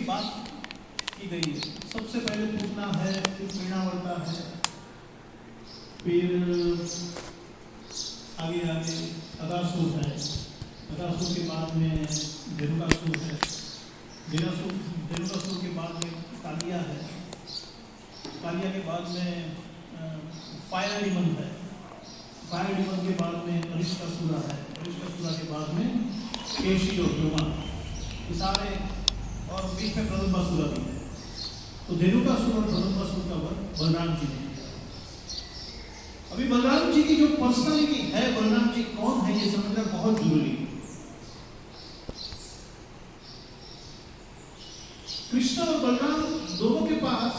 बात की गई है। सबसे पहले पूतना है, फिर मीणावर्ता है, फिर आगे आगे अगासुर है, अगासुर के बाद में धेनुकासुर है, धेनुकासुर के बाद में कालिया है, कालिया के बाद में फायर डिमन है, फायर डिमन के बाद में अरिष्टासुरा है, अरिष्टासुरा के बाद में केशी और व्योमा, ये सारे, और बीच में प्रदम्बासुरा भी है। तो धेनुकासुर और प्रदम्बासुर का वध बलराम जी ने किया। अभी बलराम जी की जो पर्सनालिटी है, बलराम जी कौन है, ये समझना बहुत जरूरी है। कृष्ण और बलराम दोनों के पास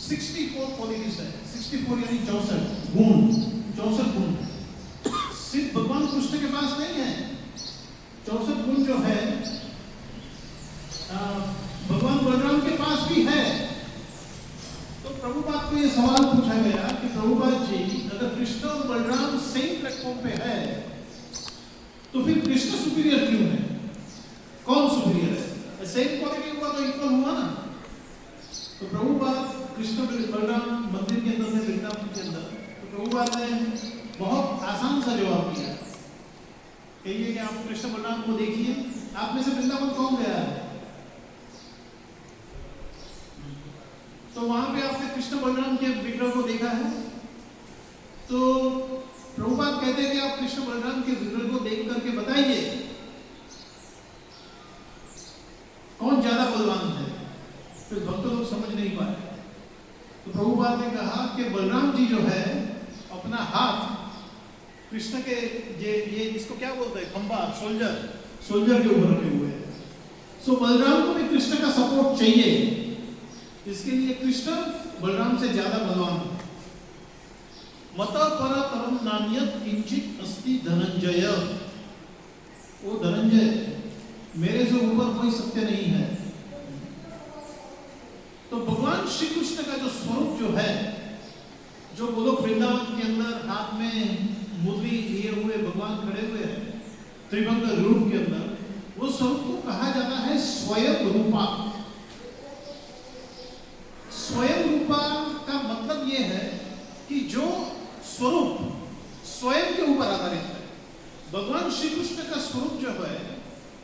64 क्वालिटीज है, 64 यानी 64 गुण, 64 गुण। सिर्फ भगवान कृष्ण के पास नहीं है 64 गुण, जो है भगवान बलराम के पास भी है। तो प्रभुपाद को ये सवाल पूछा गया कि प्रभुपाद जी, अगर कृष्ण और बलराम सेम प्लेटफॉर्म पे है तो फिर कृष्ण सुपीरियर क्यों है, कौन सुपीरियर है? सेम क्वालिटी हुआ तो इक्वल हुआ ना। तो प्रभुपाद कृष्ण बलराम मंदिर के अंदर में, वृंदावन के अंदर, तो प्रभुपाद ने बहुत आसान सा जवाब दिया। कहिए कि आप कृष्ण बलराम को देखिए, आप में से वृंदावन कौन गया है? तो वहां पे आपने कृष्ण बलराम के विग्रह को देखा है? तो प्रभुपाद कहते हैं कि आप कृष्ण बलराम के विग्रह को देख करके बताइए कौन ज्यादा बलवान है। फिर भक्त लोग समझ नहीं पाए। तो प्रभुपाद ने कहा कि बलराम जी जो है अपना हाथ कृष्ण के ये इसको क्या बोलते हैं, खंबा, सोल्जर के ऊपर रखे हुए हैं। सो बलराम को भी कृष्ण का सपोर्ट चाहिए, इसके लिए कृष्ण बलराम से ज्यादा बलवान है। मत पर परम नान्यत किंचित अस्ति धनंजय, वो धनंजय, मेरे से ऊपर कोई सत्य नहीं है। तो भगवान श्री कृष्ण का जो स्वरूप जो है, जो गोलोक वृंदावन के अंदर हाथ में मुरली लिए हुए भगवान खड़े हुए हैं त्रिभंग रूप के अंदर, वो स्वरूप को कहा जाता है स्वयं रूपा। स्वयं रूपा का मतलब ये है कि जो स्वरूप स्वयं के ऊपर आधारित है। भगवान श्री कृष्ण का स्वरूप जो है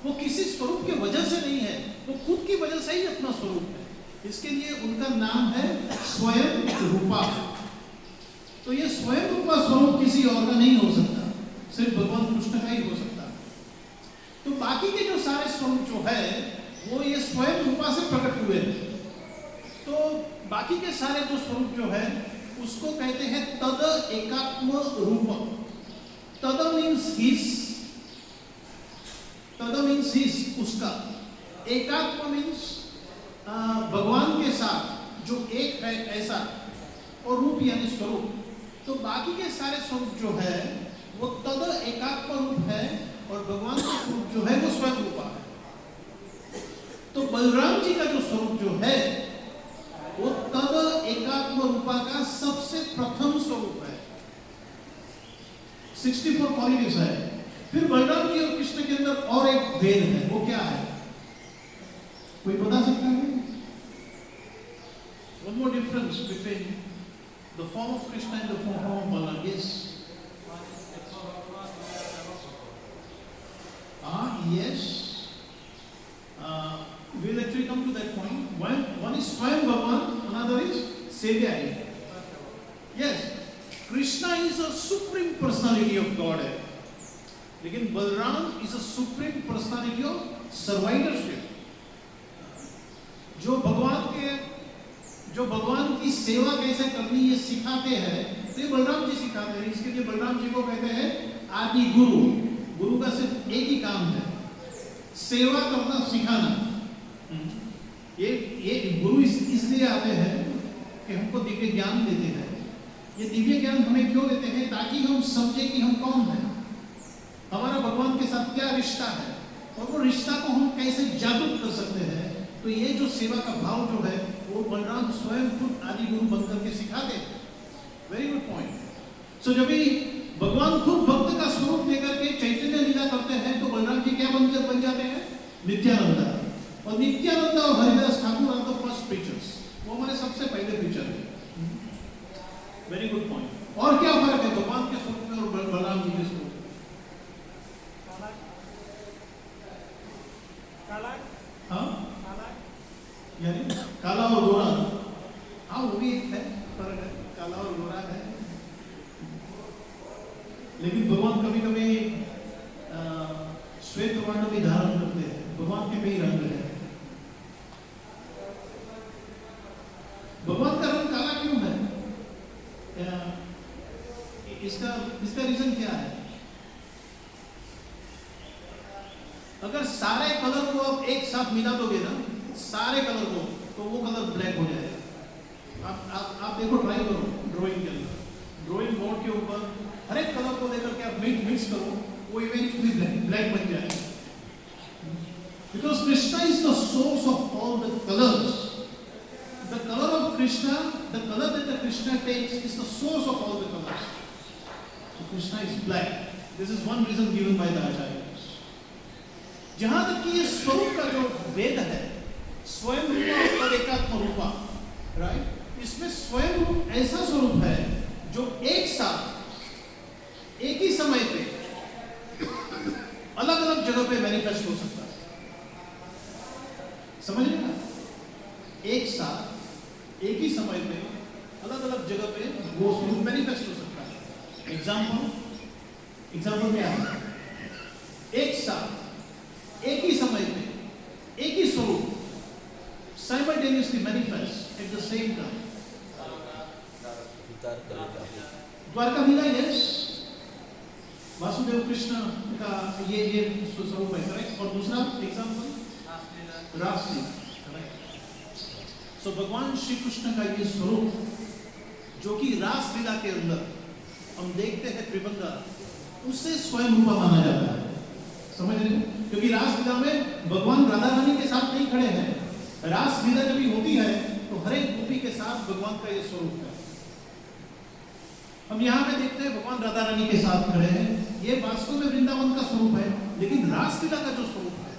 वो किसी स्वरूप के वजह से नहीं है, वो खुद की वजह से ही अपना स्वरूप है। इसके लिए उनका नाम है स्वयं रूपा। तो ये स्वयं रूपा स्वरूप किसी और का नहीं हो सकता, सिर्फ भगवान कृष्ण का ही हो सकता। तो बाकी के जो सारे स्वरूप जो है वो ये स्वयं रूपा से प्रकट हुए हैं। तो बाकी के सारे जो स्वरूप जो है उसको कहते हैं तद एकात्म रूप। तद मीन्स हिस, उसका। एकात्म मीन्स भगवान के साथ जो एक है ऐसा, और रूप यानी स्वरूप। तो बाकी के सारे स्वरूप जो है वो तद एकात्म रूप है, और भगवान का स्वरूप जो है वो स्वयं रूपा है। तो बलराम जी का जो स्वरूप जो है वो तद एकात्म रूपा का सबसे प्रथम स्वरूप है। 64 क्वालिटीज है। फिर बलराम जी और कृष्ण के अंदर और एक भेद है, वो क्या है, कोई बता सकता है? One more difference between the form of Krishna and the form of Balaram. Yes. Yes. We'll actually come to that point. One is Swayam Bhagavan, another is Sevya. Yes, Krishna is a supreme personality of Godhead. लेकिन Balram is a supreme personality of survivorship. जो भगवान की सेवा कैसे करनी ये सिखाते हैं, तो ये बलराम जी सिखाते हैं। इसके लिए बलराम जी को कहते हैं आदि गुरु। गुरु का सिर्फ एक ही काम है, सेवा करना, सिखाना। ये गुरु इसलिए आते हैं कि हमको दिव्य ज्ञान देते हैं। ये दिव्य ज्ञान हमें क्यों देते हैं? ताकि हम समझे कि हम कौन हैं, हमारा भगवान के साथ क्या रिश्ता है, और वो रिश्ता को हम कैसे जागरूक कर सकते हैं। तो ये जो सेवा का भाव जो है वो बलराम स्वयं खुद आदि गुरु बनकर के सिखाते हैं। Very good point. सो जब भी भगवान खुद भक्त का स्वरूप लेकर के चैतन्य लीला करते हैं तो बलराम जी क्या बन जाते हैं? नित्यानंदा। और नित्यानंद और Haridas Thakur are the first preachers, वो हमारे सबसे पहले प्रीचर है। Very good point. और क्या फर्क है भगवान के स्वरूप में और बलराम जी के स्वरूप में? हाँ, यानी काला और गोरा, हाँ वो भी एक है, फर्क है, काला और गोरा है। लेकिन भगवान कभी कभी श्वेत वर्ण भी धारण करते हैं, भगवान के कई रंग है। भगवान का रंग काला क्यों है? इसका रीजन क्या है? अगर सारे कलर को आप एक साथ मिला दोगे ना, सारे कलर को, तो वो कलर ब्लैक हो जाएगा। आप देखो, ट्राई करो ड्राइंग के अंदर, ड्राइंग बोर्ड के ऊपर हर एक कलर को लेकर के आप मिक्स करो, वो इवेंचुअली ब्लैक बन जाएगा। Because Krishna is the source of all the colors. The color of Krishna, the color that the Krishna takes is the source of all the colors. So Krishna is black. This is one reason given by the Acharyas. जहां तक कि ये स्वरूप का जो वेद है, स्वयं रूपा और एकात्म रूपा, राइट? इसमें स्वयं रूप ऐसा स्वरूप है जो एक साथ एक ही समय पे अलग अलग जगह पे मैनिफेस्ट हो सकता है। समझ रहे ना? एक साथ एक ही समय पे अलग अलग जगह पे वो स्वरूप मैनिफेस्ट हो सकता है। एग्जाम्पल क्या है? एक साथ एक ही समय पे एक ही स्वरूप simultaneously manifest at the same time. Dwarka Leela, yes, Vasudev Krishna का ये स्वरूप है, करेक्ट। और दूसरा एग्जाम्पल रासलीला, करेक्ट। सो भगवान श्री कृष्ण का ये स्वरूप जो कि रासलीला के अंदर हम देखते हैं त्रिभंगा, उससे स्वयं रूपा माना जाता है। समझ रहे हो? क्योंकि रासलीला में भगवान राधा रानी के साथ नहीं खड़े हैं। रासलीला जब भी होती है तो हर एक गोपी के साथ भगवान का ये स्वरूप है। हम यहाँ पे देखते हैं भगवान राधा रानी के साथ खड़े हैं, ये वास्तव में वृंदावन का स्वरूप है। लेकिन रासलीला का जो स्वरूप है,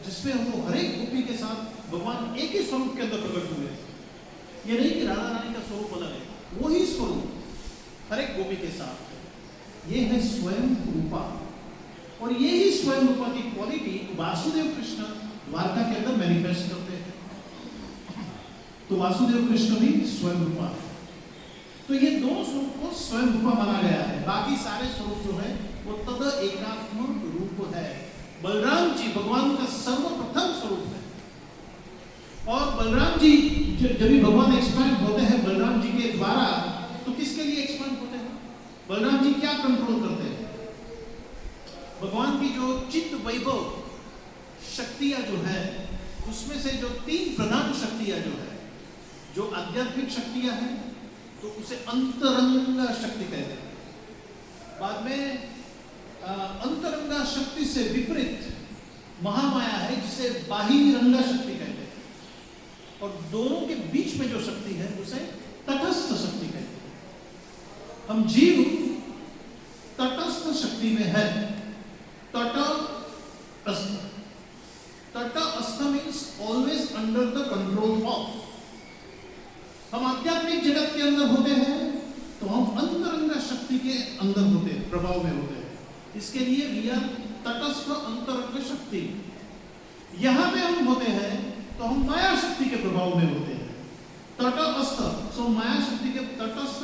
जिसमें वो हर एक गोपी के साथ भगवान एक ही स्वरूप के अंदर प्रकट हुए, ये नहीं कि राधा रानी का स्वरूप अलग है, वो ही स्वरूप हर एक गोपी के साथ है। ये है स्वयं रूपा। और ये ही स्वयं रूपा की क्वालिटी वासुदेव कृष्ण द्वारका के अंदर मैनिफेस्ट करते हैं। तो वासुदेव कृष्ण भी स्वयं रूपा है। तो ये दो स्वरूप को स्वयं रूपा माना गया है। बाकी सारे स्वरूप जो है वो तद एकात्म रूप है। बलराम जी भगवान का सर्वप्रथम स्वरूप है। और बलराम जी जब भी भगवान एक्सपांड होते हैं बलराम जी के द्वारा, तो किसके लिए एक्सपांड होते हैं? बलराम जी क्या कंट्रोल करते हैं? भगवान की जो चित्त वैभव शक्तियां जो है, उसमें से जो तीन प्रधान शक्तियां जो है, जो आध्यात्मिक शक्तियां हैं, तो उसे अंतरंगा शक्ति कहते हैं। बाद में अंतरंगा शक्ति से विपरीत महामाया है, जिसे बाहिरंगा शक्ति कहते हैं। और दोनों के बीच में जो शक्ति है उसे तटस्थ शक्ति कहते हैं। हम जीव तटस्थ शक्ति में है। तटस्थ means always under the control of. हम आध्यात्मिक जगत के अंदर होते हैं तो हम अंतरंगा शक्ति के अंदर होते हैं, प्रभाव में होते हैं। इसके लिए वी आर तटस्थ अंतरंग शक्ति। यहां पे हम होते हैं तो हम माया शक्ति के प्रभाव में होते हैं, तटस्थ। सो माया शक्ति के तटस्थ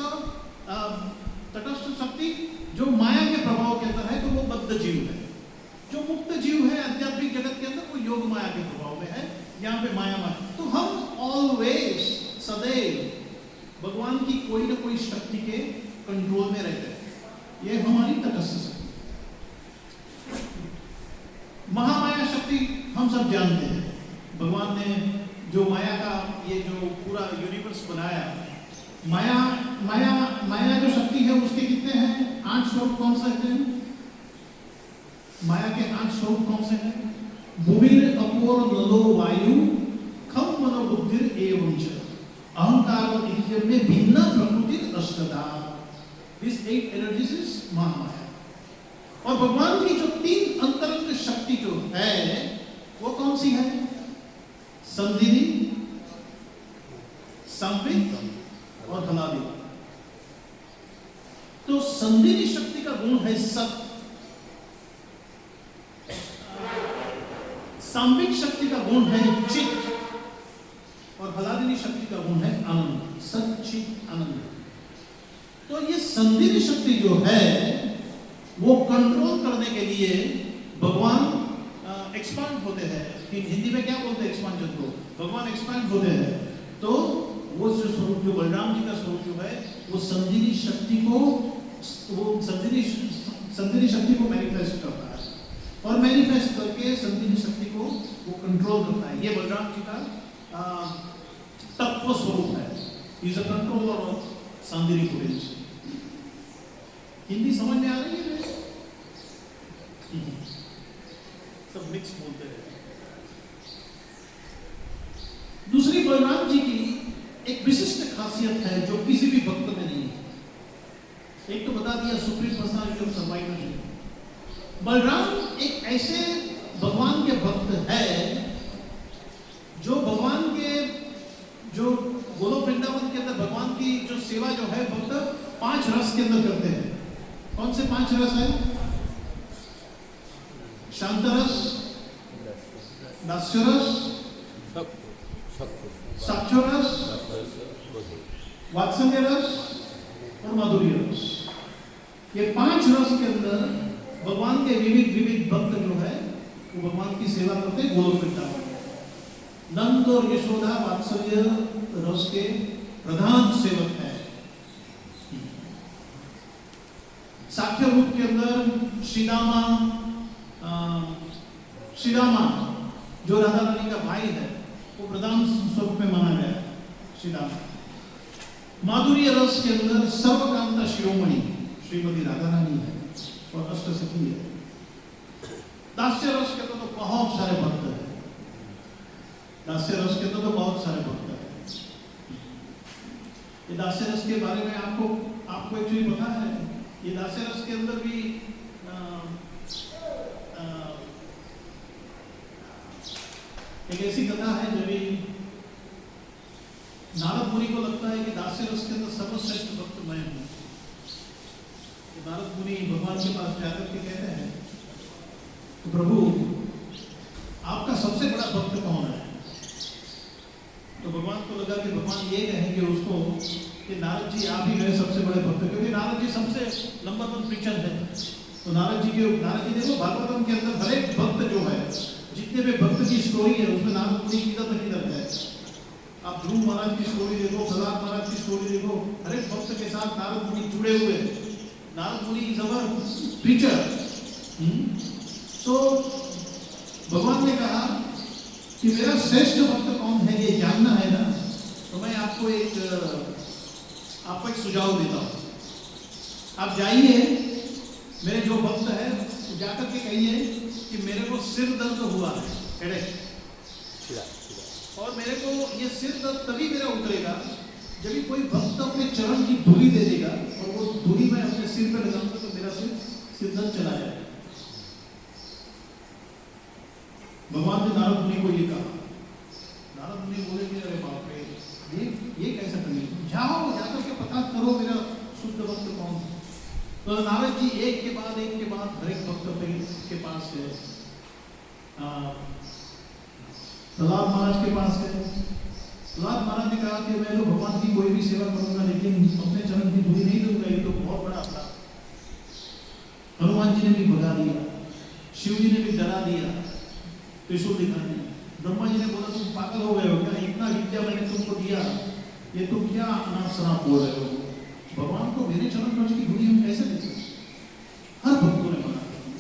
शक्ति जो माया के प्रभाव के अंदर है, तो वो बद्ध जीव है। जो मुक्त जीव है आध्यात्मिक जगत के अंदर, वो योग माया के प्रभाव में है। यहाँ पे माया माया, तो हम ऑलवेज सदैव भगवान की कोई ना कोई शक्ति के कंट्रोल में रहते हैं। ये हमारी तटस्थ शक्ति। महामाया शक्ति हम सब जानते हैं। भगवान ने जो माया का ये जो पूरा यूनिवर्स बनाया, माया जो शक्ति है उसके कितने हैं? 8 स्वरूप। कौन से हैं माया के 8 स्वरूप? कौन से हैं? भूमिर अपोर नलो वायु खम मनो बुद्धिर एवं च अहंकार और इंद्रिय में भिन्न प्रकृति अष्टधा। दिस 8 एनर्जीज इज महामाया। और भगवान की जो 3 अंतरंग शक्ति जो है वो कौन सी है? संधिनी, संपित और हलादी। तो संधिनी शक्ति का गुण है सत, सांबिक शक्ति का गुण है चित्त और हलादिनी शक्ति का गुण है आनंद, सत चित्त आनंद। तो ये संधिनी शक्ति जो है वो कंट्रोल करने के लिए भगवान एक्सपांड होते हैं। हिंदी में क्या बोलते हैं एक्सपांशन को? भगवान एक्सपांड होते हैं। तो वो जो स्वरूप, जो बलराम जी का स्वरूप जो है वो संधिनी शक्ति को, वो संधिनी शक्ति को मैनिफेस्ट करता है और मैनिफेस्ट करके संधिनी शक्ति को वो कंट्रोल करता है। ये बलराम जी का तत्व स्वरूप है। इज अ कंट्रोलर ऑफ संधिनी पोटेंशियल। हिंदी समझ में आ रही है? सब मिक्स बोलते हैं। दूसरी बलराम जी की एक विशिष्ट खासियत है जो किसी भी भक्त में नहीं है। एक तो बता दिया supreme personality of survival. Balram एक ऐसे भगवान के भक्त है जो भगवान के, जो गोलोक वृंदावन के अंदर भगवान की जो सेवा जो है भक्त 5 रस के अंदर करते हैं। कौन से 5 रस है? शांत रस, दास्य रस, साक्ष्य रस, वात्सल्य रस और माधुर्य रस। ये 5 रस के अंदर भगवान के विविध भक्त जो है वो भगवान की सेवा करते हैं गोलोक वृंदावन। नंद और यशोदा वात्सल्य रस के प्रधान सेवक है। साक्ष्य रूप के अंदर श्रीदामा जो राधा रानी का भाई है वो प्रधान स्वरूप में माना गया है श्रीदामा। माधुर्य रस के अंदर सर्वकांता शिरोमणि श्रीमती राधा रानी है और अष्टसखी है। दास्य रस के अंदर तो बहुत सारे भक्त हैं। दास्य रस के अंदर तो बहुत सारे भक्त हैं। ये दास्य रस के बारे में आपको एक्चुअली पता है? ये दास्य रस के अंदर भी एक ऐसी कथा है जब नारद मुनि को लगता है कि दास्य रस के अंदर सर्वश्रेष्ठ भक्त मैं हूं। नारद मुनि भगवान के पास जाकर के कहते हैं तो प्रभु आपका सबसे बड़ा भक्त कौन है? तो भगवान को लगा कि भगवान ये कहेंगे उसको कि नारद जी आप ही मेरे सबसे बड़े भक्त, क्योंकि नारद जी सबसे नंबर 1 प्रीचर है। तो नारद जी देखो भागवतम के अंदर हर एक भक्त जो है, जितने भी भक्त की स्टोरी है उसमें नारद मुनि किधर न किधर है। आप ध्रुव महाराज की स्टोरी देखो, प्रहलाद महाराज की स्टोरी देखो, हर एक भक्त के साथ नारद मुनि जुड़े हुए। नारद मुनि इज अवर प्रीचर। तो भगवान ने कहा कि मेरा श्रेष्ठ भक्त कौन है ये जानना है ना, तो मैं आपको एक सुझाव देता हूँ। आप जाइए, मेरे जो भक्त है जाकर के कहिए कि मेरे को सिर दर्द हुआ है, हेडेक, और मेरे को ये सिर दर्द तभी मेरा उतरेगा जब कोई भक्त अपने चरण की धूली दे देगा और वो धूली मैं अपने सिर पर लगाऊंगा तो मेरा सिर दर्द चला जाएगा। भगवान ने नारद मुनि को ये कहा। नारद मुनि बोले कि अरे बाप रे, ये कैसा करेंगे? जाओ, जाकर के पता करो मेरा शुद्ध भक्त कौन है। तो नारद जी एक के बाद हर एक भक्त के पास गए। प्रहलाद महाराज के पास गए। प्रहलाद महाराज ने कहा कि मैं तो भगवान की कोई भी सेवा करूंगा लेकिन अपने चरण की धूली नहीं दूंगा, ये तो बहुत बड़ा अपराध। हनुमान जी ने भी भगा दिया, शिव जी ने भी डरा दिया, त्रिशूल दिखा दिया। ब्रह्मा जी ने बोला तुम पागल हो गए हो क्या? इतना विद्या मैंने तुमको दिया, ये तुम क्या अनाप शनाप बोल रहे हो? भगवान को मेरे चरण कमल की धूली हम कैसे दे सकते? हर भक्तों ने मना कर दिया।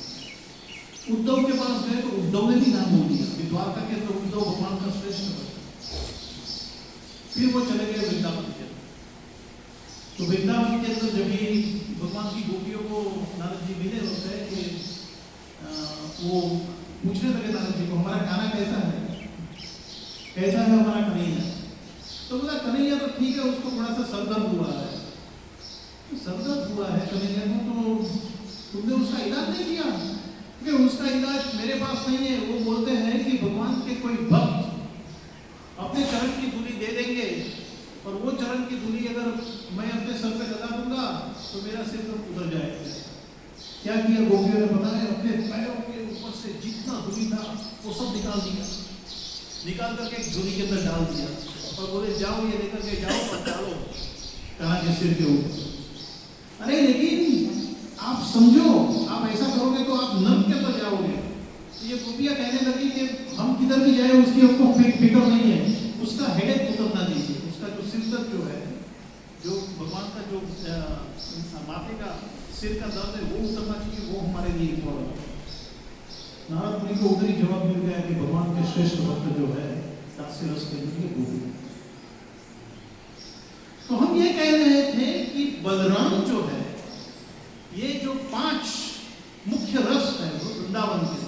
उद्धव के पास गए तो उद्धव ने भी नाम बोल दिया कि द्वारका के अंदर उद्धव भगवान का श्रेष्ठ भक्त। फिर वो चले गए वृंदावन के अंदर। तो वृंदावन के अंदर जब भी भगवान की गोपियों को नारद जी मिले होते हैं कि वो पूछने लगे नारद जी को हमारा गाना कैसा है, कैसा है हमारा कन्हैया? तो बोला कन्हैया तो ठीक है, उसको थोड़ा सा सरदर्द हुआ है। तो सरदर्द हुआ है कन्हैया को, तो तुमने उसका इलाज नहीं किया? क्योंकि उसका इलाज मेरे पास नहीं है। वो बोलते हैं कि भगवान के कोई भक्त अपने चरण की धूली दे देंगे, और वो चरण की धूली अगर मैं अपने सर पे लगा दूंगा तो मेरा सिर तो उतर जाएगा। क्या किया गोपियों ने पता है? अपने पैरों के ऊपर से जितना धूली था वो सब निकाल दिया, निकाल करके एक झोली के अंदर डाल दिया और बोले जाओ ये लेकर के जाओ और डालो कहाँ के सिर के ऊपर। अरे लेकिन आप समझो, आप ऐसा करोगे तो आप नर्क के अंदर जाओगे। ये गोपियां कहने लगी कि हम किधर भी जाए उसकी हमको फिक्र नहीं है, उसका हेडेक उतरना दीजिए, उसका जो सिर दर्द जो है, जो भगवान का जो माथे का सिर का दर्द है वो उतरना चाहिए, वो हमारे लिए इम्पोर्टेंट है। नारद मुनि को उधर ही जवाब मिल गया कि भगवान के श्रेष्ठ भक्त जो है दास्य रस के लिए गोपी। तो हम ये कह रहे थे कि बलराम जो है, ये जो 5 मुख्य रस है वो वृंदावन के,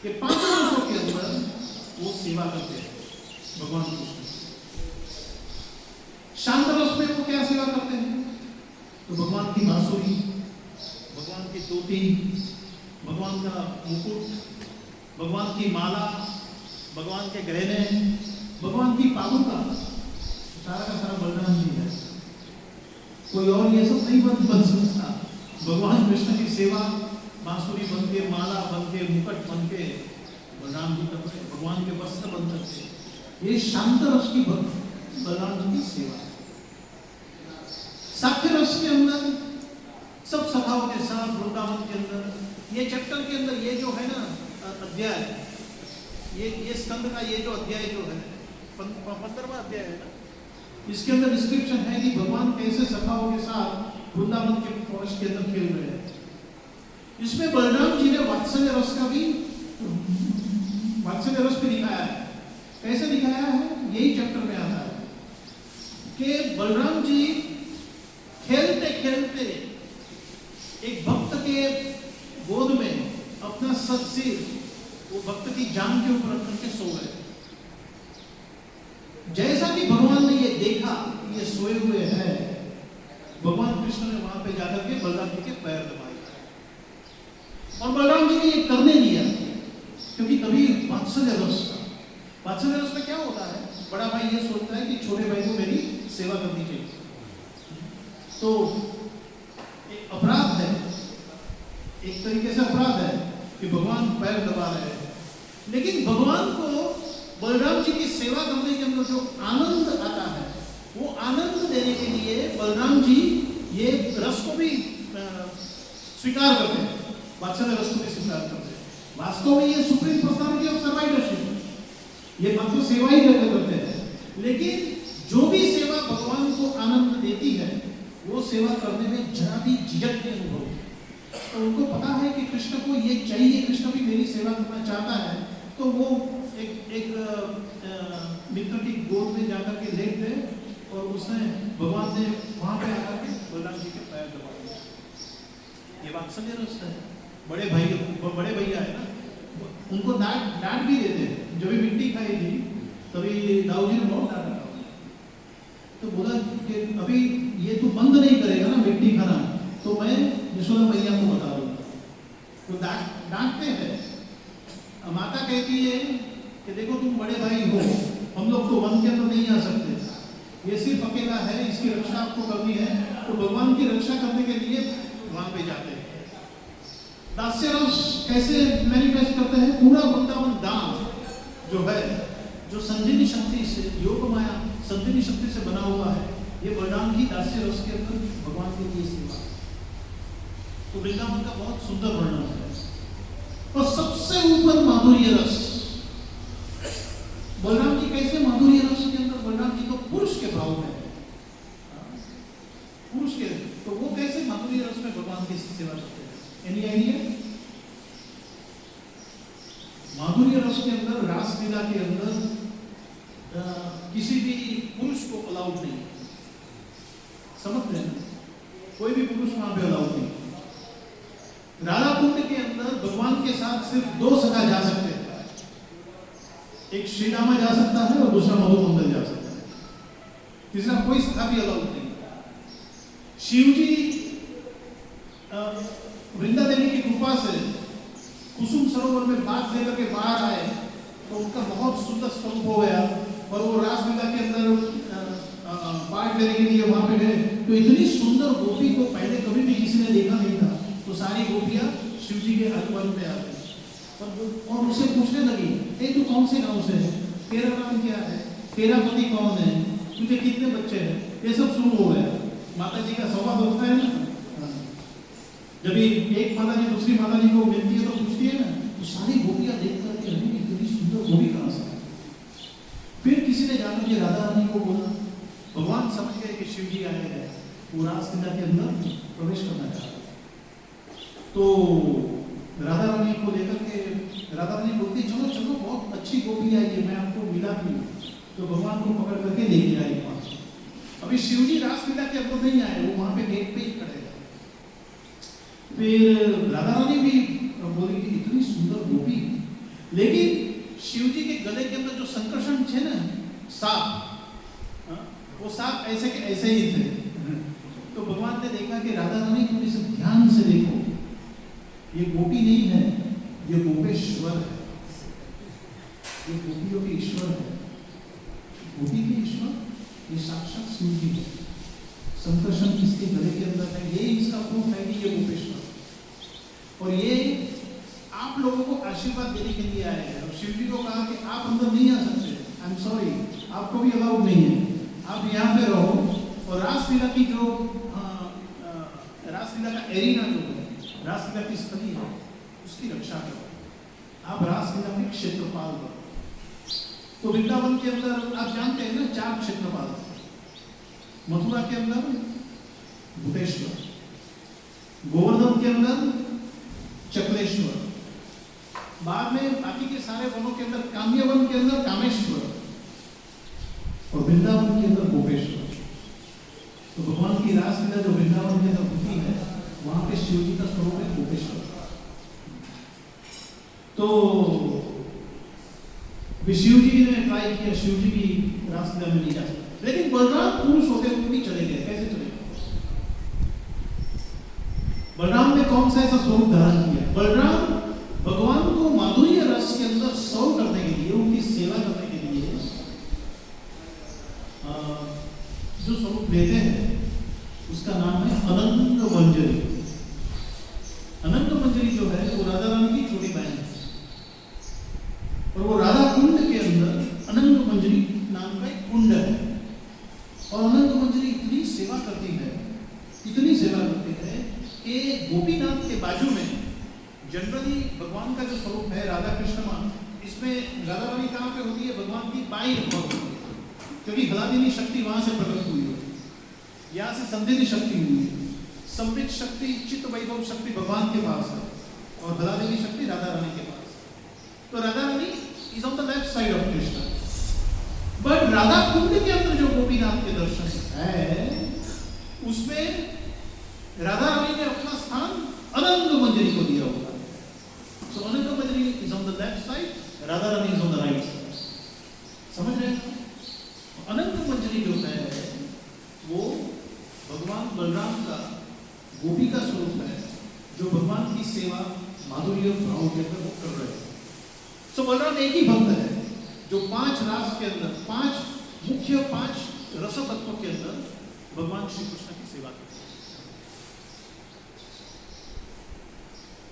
ये 5 रसों के अंदर वो सेवा करते हैं भगवान कृष्ण। शांत रस में वो क्या सेवा करते हैं? तो भगवान की बांसुरी, भगवान की तोती, भगवान का मुकुट, भगवान की माला, भगवान के गहने, भगवान की पादुका, सारा का सारा बलराम जी है। कोई और ये सब नहीं बन सकता। भगवान कृष्ण की सेवा बांसुरी बन के, माला बन के, मुकुट बन के बलराम जी करते हैं, भगवान के वस्त्र बन करते हैं। ये शांत रस की बलराम जी की सेवा। साख्य रस के अंदर सब सखाओं के साथ वृंदावन के अंदर ये चैप्टर के अंदर ये जो है ना अध्याय, ये स्कंद का ये जो अध्याय जो है 15वां अध्याय है ना, इसके अंदर डिस्क्रिप्शन है कि भगवान कैसे सखाओं के साथ वृंदावन के फॉरेस्ट के अंदर खेल रहे हैं। इसमें बलराम जी ने वात्सल्य रस का भी दिखाया है। कैसे दिखाया है? यही चैप्टर में आता है कि बलराम जी खेलते खेलते एक भक्त के गोद में अपना सिर वो भक्त की जान के ऊपर रख करके सो गए। जैसा कि भगवान ने ये देखा कि ये सोए हुए हैं, भगवान कृष्ण ने वहां पे जाकर के बलराम जी के पैर दबाए और बलराम जी ने ये करने दिया, क्योंकि तभी वात्सल्य रस में क्या होता है? बड़ा भाई ये सोचता है कि छोटे भाई को मेरी सेवा करनी चाहिए, तो एक अपराध है, एक तरीके से अपराध है कि भगवान पैर दबा रहे हैं। लेकिन भगवान को बलराम जी की सेवा करने के अंदर जो आनंद आता है, वो आनंद देने के लिए बलराम जी ये रस को भी स्वीकार करते हैं, वात्सल्य रस को भी स्वीकार करते हैं। वास्तव में ये सुप्रीम पर्सनालिटी ऑफ सर्वाइवरशिप, ये मात्र सेवा ही करते हैं। लेकिन जो भी सेवा भगवान को आनंद देती है वो सेवा करने में जरा भी झिझक नहीं अनुभव। तो उनको पता है कि कृष्ण को ये चाहिए, कृष्ण भी मेरी सेवा करना चाहता है, तो वो एक मित्र की गोद में जाकर के लेट गए और उसने भगवान ने वहां पे आकर के बलराम जी के पैर दबा दिए। ये वात्सल्य रस है। बड़े भैया है ना, उनको डांट भी देते हैं। जब भी मिट्टी खाई थी तभी दाऊ जी ने बहुत डांटा, तो बोला कि अभी ये तो बंद नहीं करेगा ना मिट्टी खाना, तो मैं यशोदा मैया को बता दूंगा। तो डांटते हैं। माता कहती है कि देखो तुम बड़े भाई हो, हम लोग तो वन के अंदर नहीं आ सकते, ये सिर्फ अकेला है, इसकी रक्षा आपको करनी है। तो भगवान की रक्षा करने के लिए वहां पे जाते हैं। दास्य रस कैसे मैनिफेस्ट करते हैं? पूरा वृंदावन धाम जो है, जो संजीवनी शक्ति से, योग माया संजीवनी शक्ति से बना हुआ है, ये बलराम की दास्य रस के अंदर भगवान के लिए सेवा। तो वृंदावन का बहुत सुंदर वर्णन है। और सबसे ऊपर माधुर्य रस। बलराम जी कैसे माधुर्य रस के अंदर? बलराम जी तो पुरुष के भाव में है, पुरुष के, तो वो कैसे माधुर्य रस में भगवान की सेवा करते हैं? Any idea? माधुर्य रस के अंदर, रासलीला के अंदर किसी भी पुरुष को अलाउड नहीं, समझते हैं? कोई भी पुरुष वहां पे अलाउड नहीं। राधा कुंड के अंदर भगवान के साथ सिर्फ 2 सखा जा सकते हैं, एक श्री रामा जा सकता है और दूसरा मधुकुंदन जा सकता है, तीसरा कोई सखा भी अलाउड नहीं। शिव जी वृंदा देवी की कृपा से कुसुम सरोवर में बात लेकर के बाहर आए तो उनका बहुत सुंदर स्वरूप हो गया और वो रासलीला के अंदर पार्ट लेने के लिए वहां पे गए, तो इतनी सुंदर गोपी को पहले कभी भी किसी ने देखा नहीं था। तो सारी गोपियां शिव जी के आगमन पे आ गई और उससे पूछने लगी, ए तू कौन से गांव से है, तेरा नाम क्या है, तेरा पति कौन है, तुझे कितने बच्चे हैं, ये सब शुरू हो गया। माता जी का संवाद होता है ना, जब एक माता जी दूसरी माता जी को मिलती है तो पूछती है ना, तो सारी गोपियां देख करके इतनी सुंदर गोपी कहां से। फिर किसी ने जाकर के राधा रानी को बोला, भगवान समझ गए कि शिव जी आए हैं, वो रासलीला के अंदर प्रवेश करना चाहते। तो राधा रानी को लेकर के राधा रानी बोलती, चलो चलो बहुत अच्छी गोपी आई है, मैं आपको मिला भी। तो भगवान को पकड़ करके लेके आई वहां। अभी शिव जी रासलीला के अंदर नहीं आए, वो वहां पे गेट पे ही खड़े थे। फिर राधा रानी भी बोली कि इतनी सुंदर गोपी, लेकिन शिव जी के गले के अंदर जो संकर्षण थे ना, सांप, वो सांप ऐसे के ऐसे ही थे। तो भगवान ने देखा कि राधा रानी तुम इसे ध्यान से देखो, ये गोपी नहीं है, ये गोपेश्वर है, ये गोपियों के ईश्वर है। गोपी के ईश्वर ये साक्षात शिव जी है। संकर्षण किसके गले के अंदर है, ये इसका प्रूफ है कि ये गोपेश्वर। और ये आप लोगों को आशीर्वाद देने के लिए आए हैं। और शिव जी को कहा कि आप अंदर नहीं आ सकते, आई एम सॉरी, आपको भी अलाउड नहीं है, आप यहाँ पे रहो। और रासलीला की जो रासलीला का एरिना जो है, रासलीला की स्थली है, उसकी रक्षा करो। आप रासलीला के क्षेत्रपाल बनो। तो वृंदावन के अंदर आप जानते हैं ना, 4 क्षेत्रपाल, मथुरा के अंदर भूतेश्वर, गोवर्धन के अंदर चक्रेश्वर, बाद में बाकी के सारे वनों के अंदर काम्यवन के अंदर कामेश्वर, और वृंदावन के अंदर गोपेश्वर। तो भगवान की रासलीला जो वृंदावन के अंदर होती है, वहां पे शिव जी का स्वरूप है गोपेश्वर। तो शिव जी ने ट्राई किया, शिव जी भी रासलीला में नहीं जा सकते, लेकिन बलराम पुरुष होते हुए भी चले गए। कैसे चले गए? बलराम ने कौन सा ऐसा स्वरूप धारण किया? बलराम भगवान को माधुर्य रस के अंदर सर्व करने के लिए, उनकी सेवा करने के लिए जो स्वरूप लेते हैं, उसका नाम है अनंत मंजरी। अनंत मंजरी जो है वो राधा रानी की छोटी बहन है, और वो राधा कुंड के अंदर अनंत मंजरी नाम का एक कुंड है। और अनंत मंजरी इतनी सेवा करती है, इतनी सेवा करती है कि गोपीनाथ के बाजू में जनरली भगवान का जो स्वरूप है राधा कृष्ण मां, इसमें राधा रानी कहाँ पे होती है? भगवान की बाईं ओर होती है, क्योंकि हलादिनी शक्ति वहां से प्रकट हुई है, यहाँ से संधिनी शक्ति हुई है। संवित शक्ति, चित्त वैभव शक्ति भगवान के पास है, और हलादिनी शक्ति राधा रानी के पास है। तो Radha Rani is on the left side of Krishna, but Radha Kund के अंदर जो गोपीनाथ के दर्शन है, उसमें राधा रानी ने अपना स्थान अनंत मंजरी को दिया होगा। So Anant Manjari is on the left side, Radha Rani is on the right side. समझ रहे हैं? अनंत मंजरी जो है वो भगवान बलराम का गोपी का स्वरूप है, जो भगवान की सेवा माधुर्य भाव के अंदर वो कर रहे हैं। सो बलराम एक ही भक्त है जो 5 रास के अंदर, 5 मुख्य 5 रस तत्वों के अंदर भगवान श्री कृष्ण की सेवा करते हैं।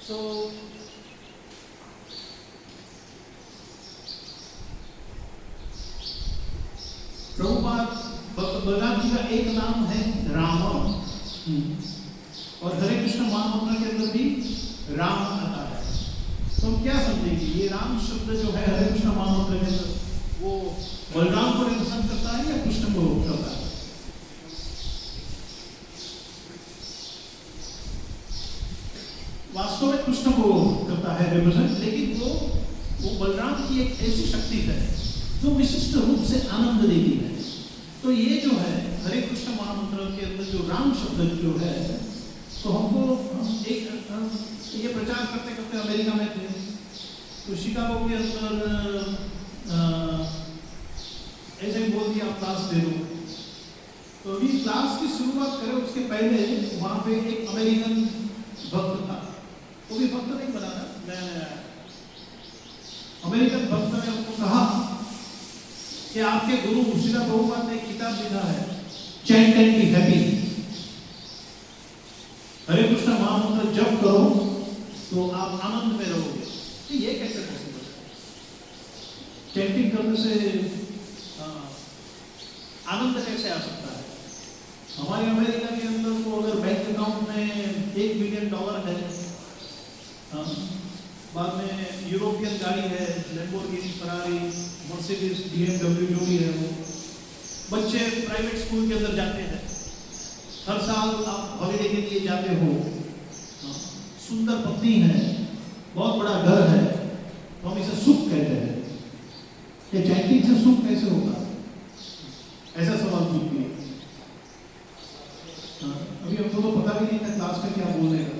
सो प्रभुपाद बलराम जी का एक नाम है राम, और हरे कृष्ण महामंत्र के अंदर भी राम आता है। तो हम क्या समझेंगे, ये राम शब्द जो है हरे कृष्ण महामंत्र के अंदर, वो बलराम को रिप्रेजेंट करता है या कृष्ण को करता है? वास्तव में कृष्ण को करता है रिप्रेजेंट, लेकिन वो बलराम की एक ऐसी शक्ति है जो विशिष्ट रूप से आनंद देती है। तो ये जो है हरे कृष्ण महामंत्र के अंदर जो राम शब्द जो है, तो हमको एक ये प्रचार करते करते अमेरिका में थे, तो शिकागो के अंदर ऐसे ही बोल दिया आप क्लास दे दो। तो अभी क्लास की शुरुआत करें उसके पहले वहाँ पे एक अमेरिकन भक्त था, वो भी भक्त नहीं बना था, मैं अमेरिकन भक्त ने हमको कहा कि आपके गुरु श्रील प्रभुपाद ने एक किताब लिखा है, चैंट एंड बी हैप्पी। हरे कृष्ण महामंत्र जप करो तो आप आनंद में रहोगे। तो ये कैसे पॉसिबल है? चैंटिंग करने से आनंद कैसे आ सकता है? हमारे अमेरिका के अंदर तो अगर बैंक अकाउंट में $1 मिलियन है, बाद में यूरोपियन गाड़ी है, लैम्बोर्गिनी, फरारी, मर्सिडीज, BMW जो भी है वो, बच्चे प्राइवेट स्कूल के अंदर जाते हैं, हर साल आप हॉलीडे के लिए जाते हो, सुंदर पत्नी है, बहुत बड़ा घर है, तो हम इसे सुख कहते हैं। ये चैंटिंग से सुख कैसे होगा? ऐसा सवाल पूछती है। अभी हमको तो पता भी नहीं था क्लास में क्या बोलने का।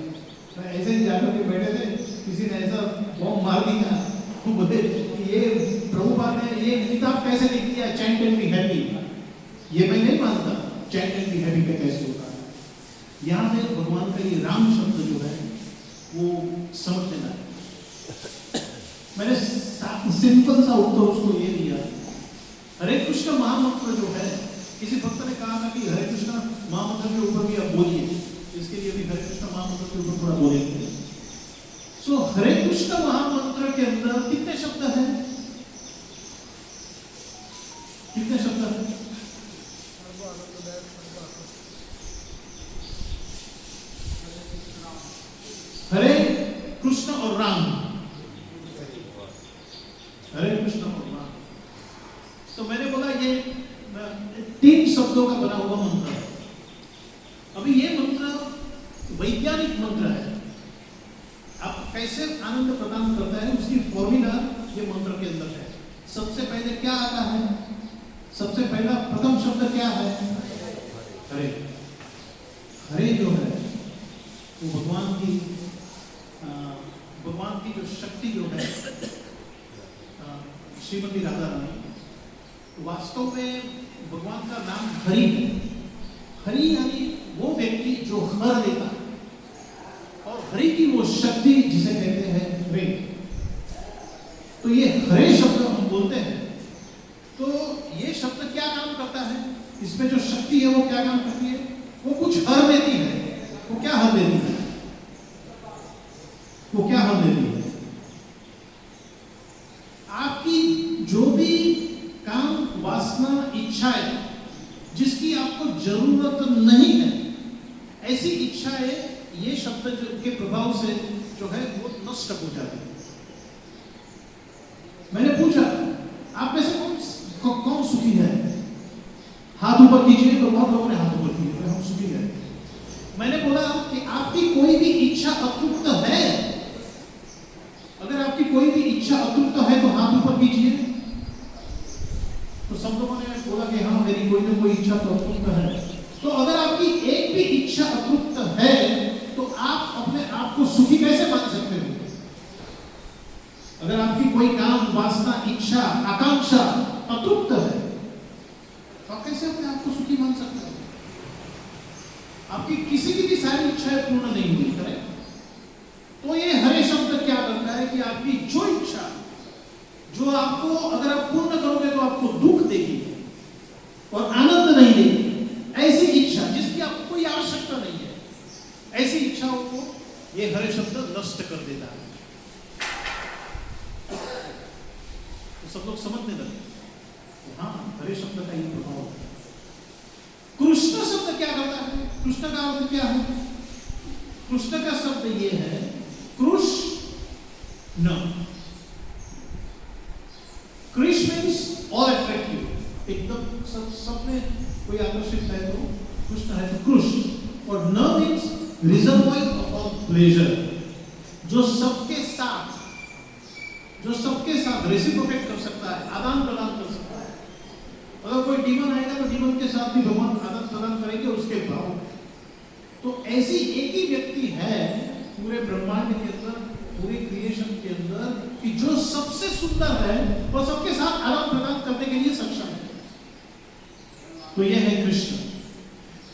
ऐसे ही जाकर के बैठे थे, किसी ने ऐसा बॉम्ब मार दिया, तो बोले ये प्रभुपाद ने ये किताब कैसे लिख दिया, चैंट एंड बी हैप्पी। ये मैं नहीं मानता चैंट एंड बी हैप्पी का कैसे होता है। यहाँ पे भगवान का ये राम शब्द जो है वो समझ लेना है। मैंने सिंपल सा उत्तर उसको ये दिया, हरे कृष्ण महामंत्र जो है, किसी भक्त ने कहा था कि हरे कृष्ण महामंत्र के ऊपर भी आप बोलिए, इसके लिए भी हरे कृष्ण महामंत्र के ऊपर थोड़ा बोलेंगे। सो हरे कृष्ण महामंत्र के अंदर कितने शब्द हैं? कितने शब्द हैं? हरे कृष्ण और राम, हरे कृष्ण और राम। तो मैंने बोला ये 3 शब्दों का बना हुआ मंत्र है। अभी ये मंत्र वैज्ञानिक मंत्र है, आप कैसे आनंद प्रदान करता है उसकी फॉर्मूला ये मंत्र के अंदर है। सबसे पहले क्या आता है? सबसे पहला प्रथम शब्द क्या है? हरे। हरे जो है वो भगवान की जो शक्ति जो है, श्रीमती राधा रानी, वास्तव में भगवान का नाम हरि है। हरि यानी वो व्यक्ति जो हर लेता है, और हरि की वो शक्ति जिसे कहते हैं हरे। तो ये हरे शब्द हम बोलते हैं, तो ये शब्द क्या काम करता है? इसमें जो शक्ति है वो क्या काम करती है? वो कुछ हर देती है। वो क्या हर देती है? वो क्या हर देती है? आपकी जो भी काम, वासना, इच्छाएं जिसकी आपको जरूरत नहीं है, ऐसी इच्छाएं ये शब्द के प्रभाव से जो है वो नष्ट हो जाती है। मैंने पूछा आप में से कौन सुखी है? हाथ ऊपर कीजिए। तो बहुत लोगों ने हाथ ऊपर किए, हम सुखी है। मैंने बोला कि आपकी कोई भी इच्छा अतृप्त है? अगर आपकी कोई भी इच्छा अतृप्त है तो हाथ ऊपर कीजिए। तो सब लोगों ने बोला कि हाँ मेरी कोई ना कोई इच्छा तो अतृप्त है। तो अगर आपकी एक भी इच्छा अतृप्त है तो आप अपने आप को सुखी कैसे मान सकते हो? अगर आपकी कोई काम, वासना, इच्छा, आकांक्षा अतृप्त है तो आप कैसे अपने आप को सुखी मान सकते हो? आपकी किसी की भी सारी इच्छाएं पूर्ण नहीं हुई, करेक्ट? तो ये हरे शब्द क्या करता है कि आपकी जो इच्छा, जो आपको अगर आप पूर्ण करोगे तो आपको दुख देगी और आनंद नहीं देगी, ऐसी इच्छा जिसकी आपको कोई आवश्यकता नहीं है, ऐसी इच्छाओं को ये हरे शब्द नष्ट कर देता है। तो सब लोग समझने लगे, हाँ हरे शब्द का ये प्रभाव है। कृष्ण शब्द क्या करता है? कृष्ण का अर्थ क्या है? कृष्ण का शब्द ये है Krishna. Krishna means all attractive, एकदम सब में कोई आकर्षित है तो कृष्ण है तो कृष्ण। और न means reservoir of all pleasure, जो सबके साथ रेसिप्रोकेट कर सकता है, आदान प्रदान कर सकता है। अगर कोई डीमन आएगा तो डीमन के साथ भी भगवान आदान प्रदान करेंगे उसके भाव। तो ऐसी एक ही व्यक्ति है पूरे ब्रह्मांड के अंदर, पूरे क्रिएशन के अंदर, कि जो सबसे सुंदर है और सबके साथ आदान प्रदान करने के लिए सक्षम है। तो यह है कृष्ण।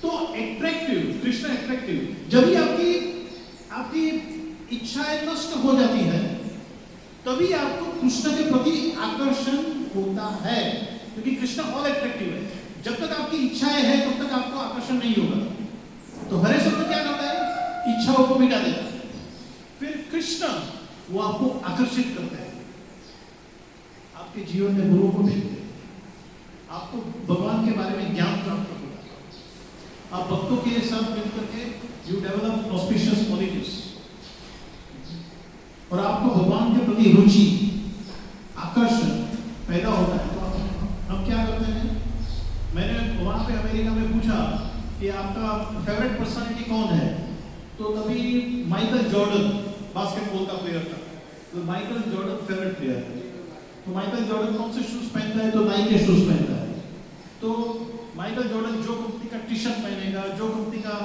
तो एट्रैक्टिव, कृष्ण एट्रैक्टिव। जब भी आपकी इच्छाएं नष्ट हो जाती है तभी आपको कृष्ण के प्रति आकर्षण होता है, क्योंकि कृष्ण ऑल अट्रैक्टिव है। जब तक आपकी इच्छाएं हैं तब तक आपको आकर्षण नहीं होगा। तो हरे शब्द क्या करता है? इच्छाओं को मिटा देता है। फिर कृष्ण वो आपको आकर्षित करता है, आपके जीवन में गुरुओं को भेजते हैं, आपको भगवान के बारे में ज्ञान प्राप्त होगा। आप भक्तों के साथ मिलकर के यू डेवलप ऑस्पिशियस क्वालिटीज, और आपको भगवान के प्रति रुचि, आकर्षण पैदा होता है। तो हम क्या करते हैं? मैंने वहाँ पे अमेरिका में पूछा कि आपका फेवरेट पर्सनालिटी कौन है, तो तभी माइकल जॉर्डन बास्केटबॉल का प्लेयर था, तो माइकल जॉर्डन फेवरेट प्लेयर है। तो माइकल जॉर्डन कौन से शूज पहनता है? तो नाइक के शूज पहनता है। तो माइकल जॉर्डन जो कंपनी का टी शर्ट पहनेगा, जो कंपनी का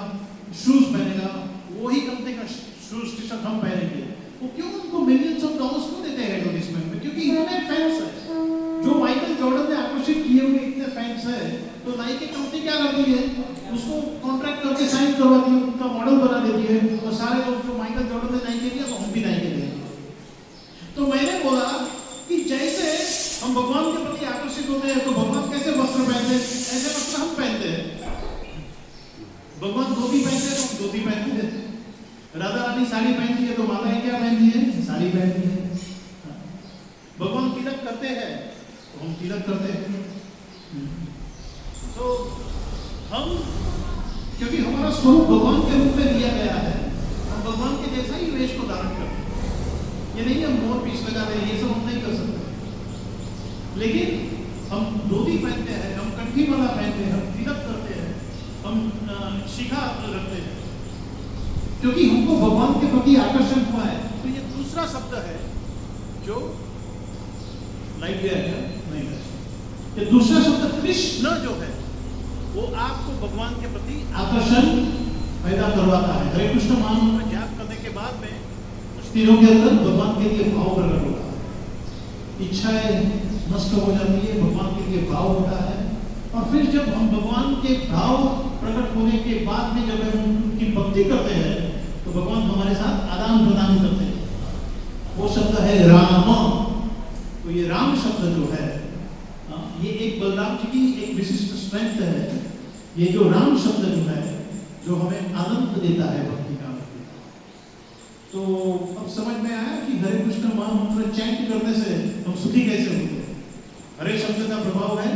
शूज पहनेगा, वही कंपनी का शूज टी शर्ट हम पहनेंगे। वो क्यों उनको मिलियंस ऑफ डॉलर्स क्यों देते हैं एडवर्टाइजमेंट में? क्योंकि इतने फैंस है, जो माइकल जॉर्डन ने आकर्षित किए हुए इतने फैंस है। तो नाइक की कंपनी क्या करती है? उसको कॉन्ट्रैक्ट करके साइन करवाती है, उनका मॉडल बना देती है, और सारे लोग जो माइकल जॉर्डन ने नाइक के दिया तो हम भी नाइक के देंगे। तो मैंने बोला कि जैसे हम भगवान के प्रति आकर्षित होते हैं, तो भगवान कैसे वस्त्र पहनते हैं, ऐसे वस्त्र हम पहनते हैं। भगवान धोती पहनते हैं तो हम धोती पहनते हैं। राधा रानी साड़ी पहनती है तो माताएं क्या पहनती है? साड़ी पहनती है। भगवान तिलक करते हैं तो हम तिलक करते हैं। तो हम, क्योंकि हमारा स्वरूप भगवान के रूप में दिया गया है, हम भगवान के जैसा ही वेश को धारण करते हैं। ये नहीं हम मोर पीस लगा रहे हैं, ये सब हम नहीं कर सकते। लेकिन हम धोती पहनते हैं, हम कंठी माला पहनते हैं, हम तिलक करते हैं, हम शिखा रखते हैं, क्योंकि हमको भगवान के प्रति आकर्षण हुआ है। तो ये दूसरा शब्द है जो लाइट गया है, नहीं है। ये दूसरा शब्द कृष्ण जो है वो आपको भगवान के प्रति आकर्षण पैदा करवाता है। हरे कृष्ण महामंत्र में जाप करने के बाद में कुछ दिनों के अंदर भगवान के लिए भाव प्रकट होता है, इच्छाएं नष्ट हो जाती है, भगवान के लिए भाव होता है। और फिर जब हम भगवान के भाव प्रकट होने के बाद में जब हम उनकी भक्ति करते हैं तो भगवान हमारे साथ आदान प्रदान करते हैं। वो शब्द है राम। तो ये राम शब्द जो है, ये एक बलराम जी की एक विशिष्ट स्ट्रेंथ है। ये जो राम शब्द जो है, जो हमें आनंद देता है भक्ति का। तो अब समझ में आया कि हरे कृष्ण महामंत्र चैंट करने से हम सुखी कैसे होते हैं। हरे शब्द का प्रभाव है